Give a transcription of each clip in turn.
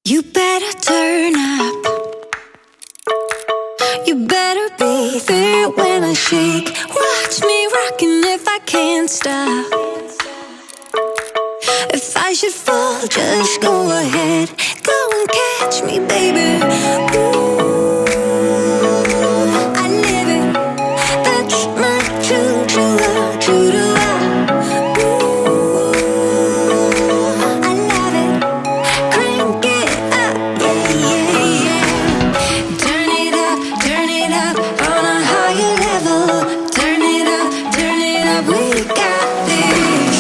You better turn up. You better be there when I shake. Watch me rocking if I can't stop. If I should fall, just go ahead. Go and catch me, baby. Ooh, I live it. That's my true love, true to love. Ooh, I love it. Crank it up, yeah, yeah, yeah. Turn it up on a higher level. Turn it up, we got this.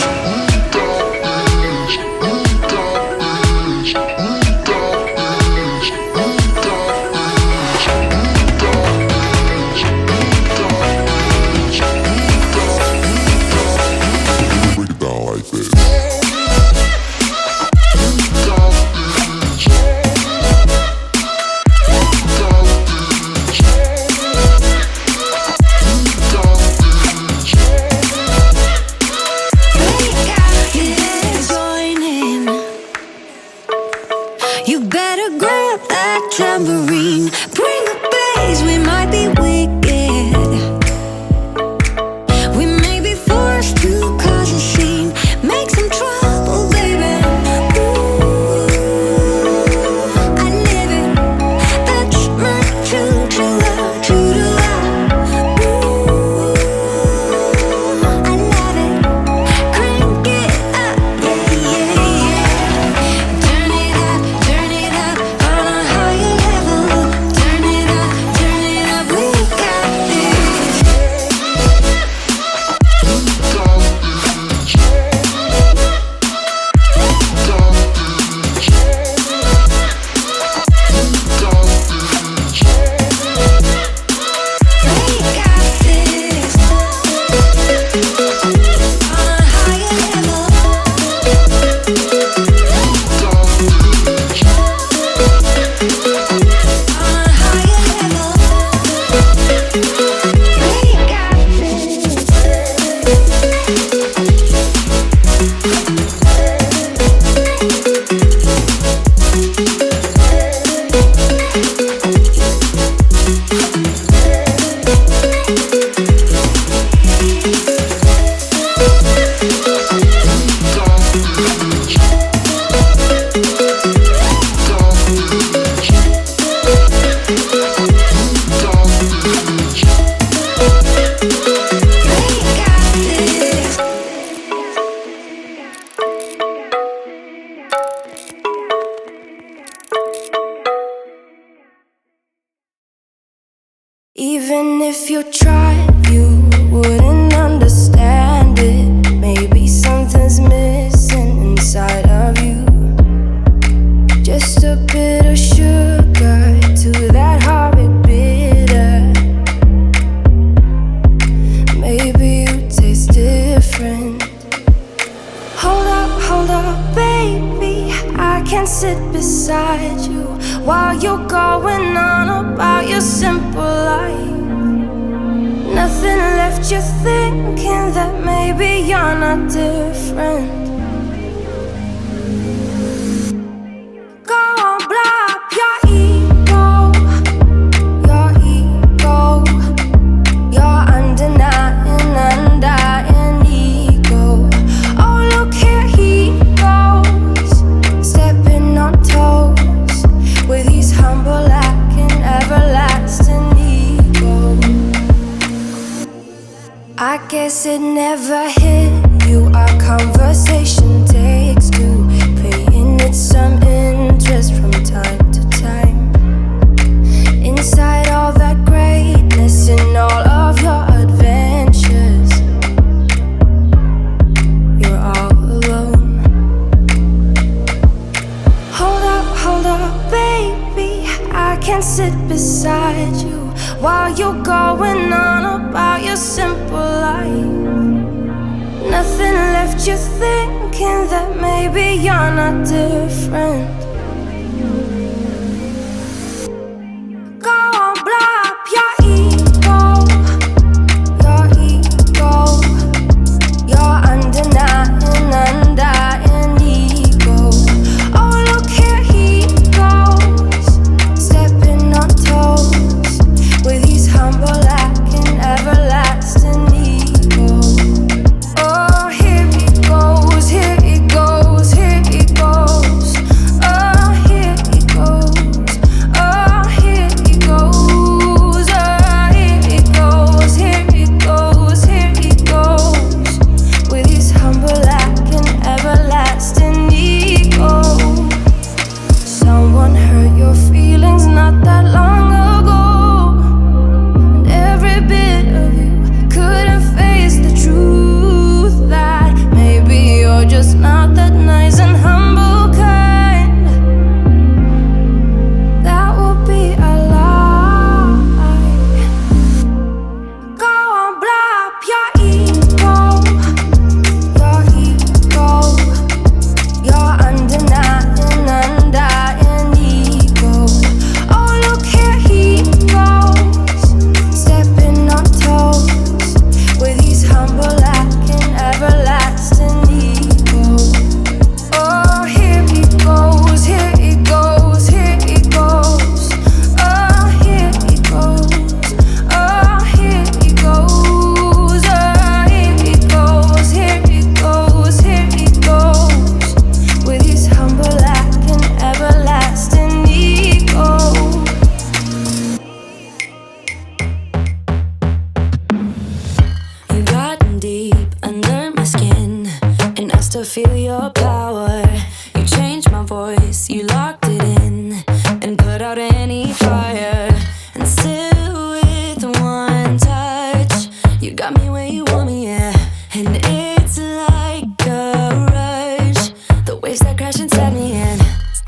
Break it down like this. You better grab that tambourine. Bring the bass, we might be wicked. We may be forced to cause a scene. Make some trouble, baby. Ooh, I live it. That's my true love, true to love. Ooh, I love it. Crank it up, yeah, yeah, yeah. Turn it up on a higher level. Turn it up, we got this. We got this. On a higher level. On a higher level. We got this. We got this. Even if you tried, you wouldn't understand it. Maybe something's missing inside of you. Just a bit of sugar to that horrid bitter. Maybe you taste different. Hold up, baby. I can sit beside you while you're going on about your simple life. Nothing left you thinking that maybe you're not different. Go on, blow up your ego, your undying ego. Oh, look here he goes, stepping on toes with his humble act and everlasting ego. I guess it never hit you. Our conversation takes two, paying it some interest from time to time. Inside all that greatness and all of your adventures, you're all alone. Hold up, baby. I can sit beside you while you're going on about your simple life. Nothing left you thinking that maybe you're not different. Go on, blow up your ego, your undying ego. Oh, look here he goes. without any fire. And still with one touch, you got me where you want me, yeah. And it's like a rush, the waves that crash inside me, and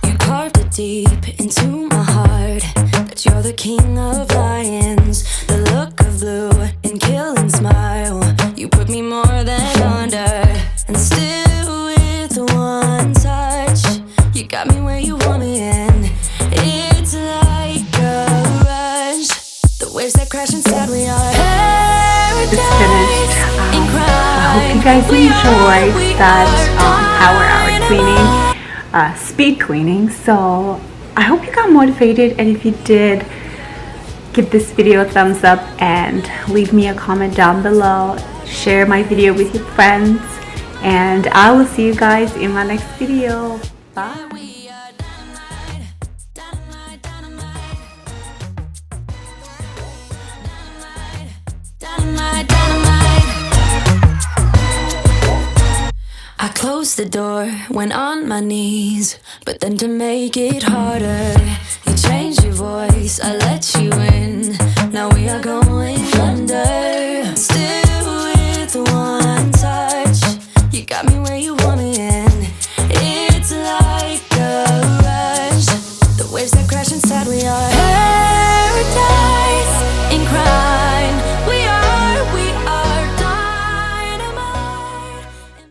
you carved it deep into my heart that you're the king of lions. The look of blue and killing smile, you put me more than under. And still with one touch, you got me where you want me, and it's like a rush, the waves that crash inside me are Just finished. I hope you guys enjoyed that power hour cleaning, speed cleaning. So I hope you got motivated, and if you did, give this video a thumbs up and leave me a comment down below. Share my video with your friends, and I will see you guys in my next video. Bye. I closed the door, went on my knees, but then to make it harder, you changed your voice, I let you in. Now we are going